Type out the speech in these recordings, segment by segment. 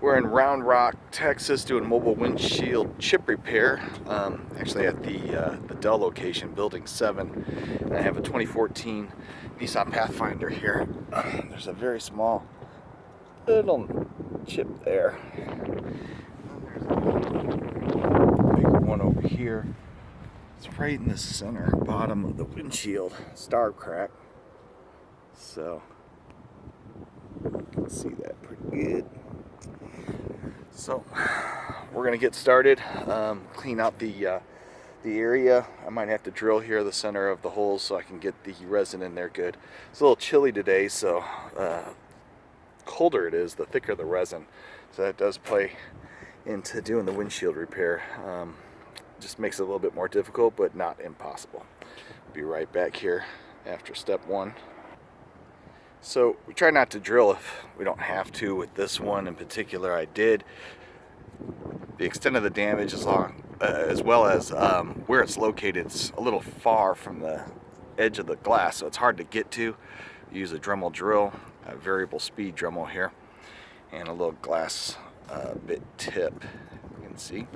We're in Round Rock, Texas, doing mobile windshield chip repair. Actually at the Dell location, Building 7. And I have a 2014 Nissan Pathfinder here. There's a very small little chip there. There's a bigger one over here. It's right in the center, bottom of the windshield, star crack. So you can see that pretty good. So we're gonna get started, clean out the area. I might have to drill here the center of the holes so I can get the resin in there good. It's a little chilly today, so colder it is, the thicker the resin. So that does play into doing the windshield repair. Just makes it a little bit more difficult, but not impossible. Be right back here after step one. So we try not to drill if we don't have to. With this one in particular, I did. The extent of the damage as well as where it's located, it's a little far from the edge of the glass, so it's hard to get to. Use a Dremel drill, a variable speed Dremel here, and a little glass bit tip, you can see.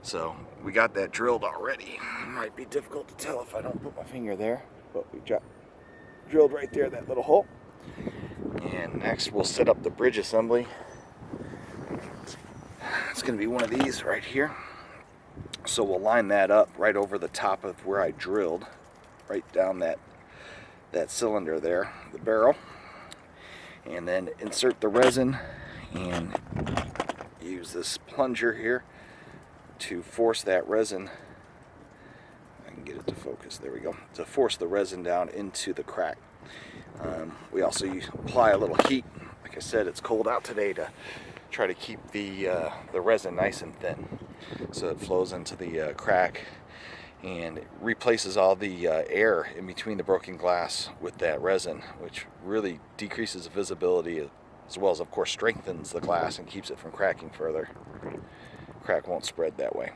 So we got that drilled already. It might be difficult to tell if I don't put my finger there, but we drilled right there, that little hole. And next we'll set up the bridge assembly. It's going to be one of these right here. So we'll line that up right over the top of where I drilled, right down that cylinder there, the barrel. And then insert the resin and use this plunger here to force that resin. I can get it to focus, there we go, to force the resin down into the crack. We also apply a little heat. Like I said, it's cold out today, to try to keep the resin nice and thin so it flows into the crack and it replaces all the air in between the broken glass with that resin, which really decreases visibility as well as, of course, strengthens the glass and keeps it from cracking further. Crack won't spread that way.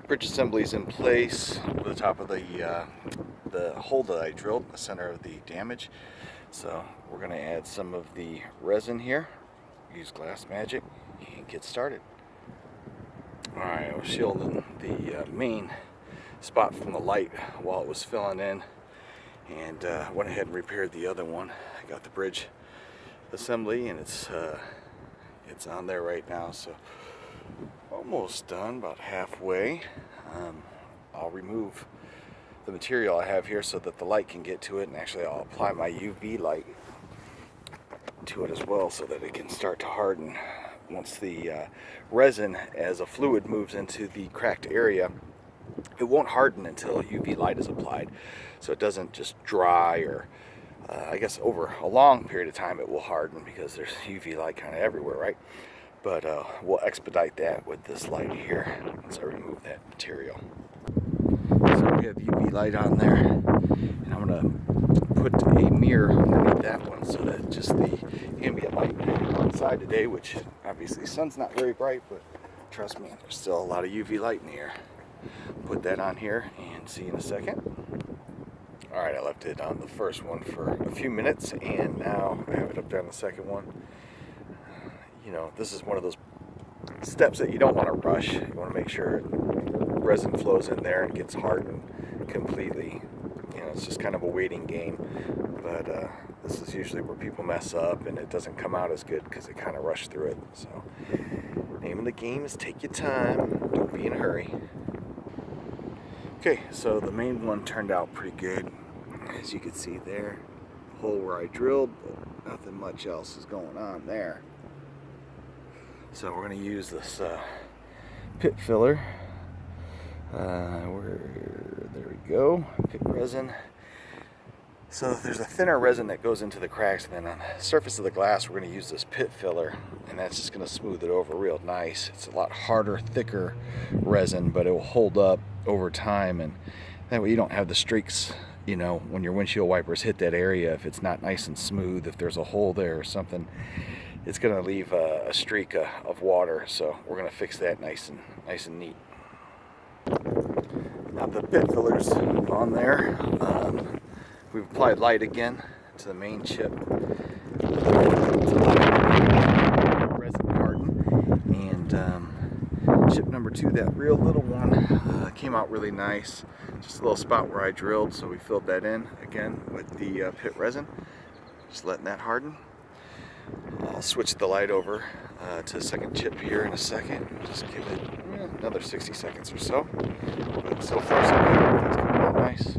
Bridge assembly is in place over the top of the hole that I drilled in the center of the damage. So we're going to add some of the resin here, use Glass Magic, and get started. Alright, I was shielding the main spot from the light while it was filling in, and went ahead and repaired the other one. I got the bridge assembly, and it's on there right now, so almost done, about halfway. I'll remove the material I have here so that the light can get to it, and actually I'll apply my UV light to it as well so that it can start to harden. Once the resin as a fluid moves into the cracked area, it won't harden until UV light is applied, so it doesn't just dry, or I guess over a long period of time it will harden because there's UV light kind of everywhere, right? But we'll expedite that with this light here once I remove that material. So we have UV light on there, and I'm going to put a mirror underneath that one so that just the ambient light outside today, which obviously the sun's not very bright, but trust me, there's still a lot of UV light in the air. Put that on here and see you in a second. Alright, I left it on the first one for a few minutes, and now I have it up there on the second one. You know, this is one of those steps that you don't want to rush. You want to make sure resin flows in there and gets hardened completely. You know, it's just kind of a waiting game. But this is usually where people mess up, and it doesn't come out as good because they kind of rush through it. So, name of the game is take your time. Don't be in a hurry. Okay, so the main one turned out pretty good. As you can see there, the hole where I drilled, but nothing much else is going on there. So we're going to use this pit filler. There we go, pit resin. So there's a thinner resin that goes into the cracks, and then on the surface of the glass we're going to use this pit filler, and that's just going to smooth it over real nice. It's a lot harder, thicker resin, but it will hold up over time, and that way you don't have the streaks, you know, when your windshield wipers hit that area. If it's not nice and smooth, if there's a hole there or something, it's going to leave a streak of water. So we're going to fix that nice and neat. Now the pit filler's on there. We've applied light again to the main chip. through that real little one. Came out really nice. Just a little spot where I drilled, so we filled that in again with the pit resin. Just letting that harden. I'll switch the light over to the second chip here in a second. Just give it another 60 seconds or so. But so far so good. It's coming out nice.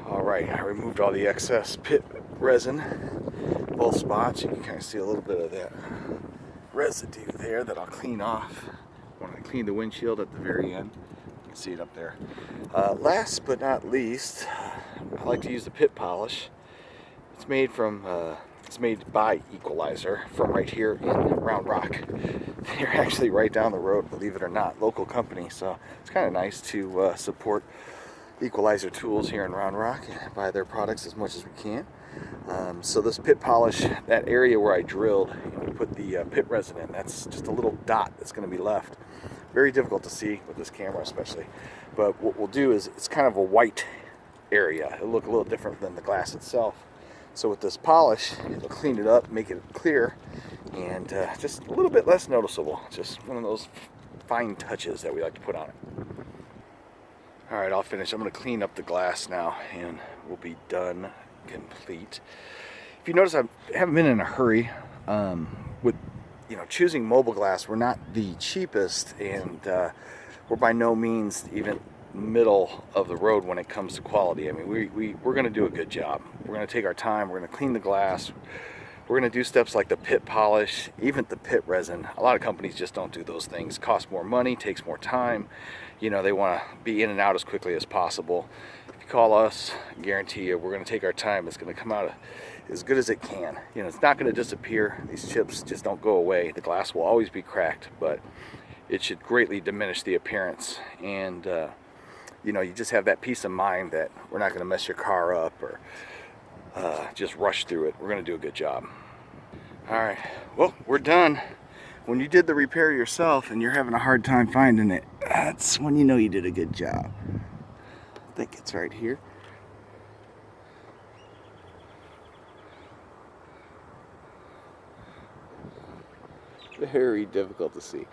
Alright, I removed all the excess pit resin. Both spots. You can kind of see a little bit of that residue there that I'll clean off when I clean the windshield at the very end. You can see it up there. Last but not least, I like to use the pit polish. It's made by Equalizer from right here in Round Rock. They're actually right down the road, believe it or not, local company. So it's kind of nice to support Equalizer tools here in Round Rock and buy their products as much as we can. So this pit polish, that area where I drilled, we put the pit resin in. That's just a little dot that's going to be left. Very difficult to see with this camera especially. But what we'll do is, it's kind of a white area. It'll look a little different than the glass itself. So with this polish, it'll clean it up, make it clear, and just a little bit less noticeable. Just one of those fine touches that we like to put on it. Alright, I'll finish. I'm going to clean up the glass now, and we'll be done, complete. If you notice, I haven't been in a hurry. With choosing mobile glass, we're not the cheapest, and we're by no means even middle of the road when it comes to quality. I mean, we're going to do a good job. We're going to take our time. We're going to clean the glass. We're going to do steps like the pit polish, even the pit resin. A lot of companies just don't do those things. Cost more money, takes more time. They want to be in and out as quickly as possible. If you call us, I guarantee you we're going to take our time. It's going to come out as good as it can. It's not going to disappear. These chips just don't go away. The glass will always be cracked, but it should greatly diminish the appearance. And you just have that peace of mind that we're not going to mess your car up or just rush through it. We're going to do a good job. Alright, well, we're done. When you did the repair yourself and you're having a hard time finding it, that's when you know you did a good job. I think it's right here. Very difficult to see.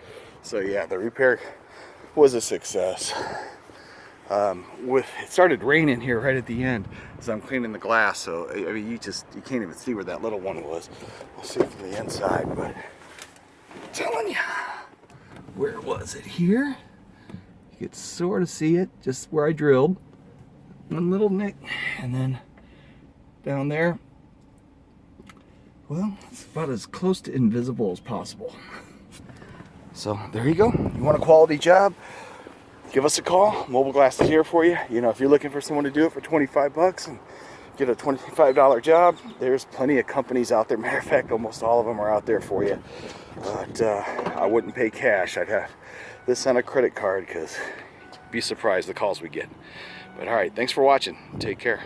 So yeah, the repair was a success. It started raining here right at the end as I'm cleaning the glass, so I mean you can't even see where that little one was. We'll see from the inside, but I'm telling you, where was it here? You could sort of see it just where I drilled. One little nick, and then down there, well, it's about as close to invisible as possible. So there you go. You want a quality job? Give us a call. Mobile Glass is here for you. If you're looking for someone to do it for 25 bucks and get a $25 job, there's plenty of companies out there. Matter of fact, almost all of them are out there for you. But I wouldn't pay cash. I'd have this on a credit card because you'd be surprised the calls we get. But all right, thanks for watching. Take care.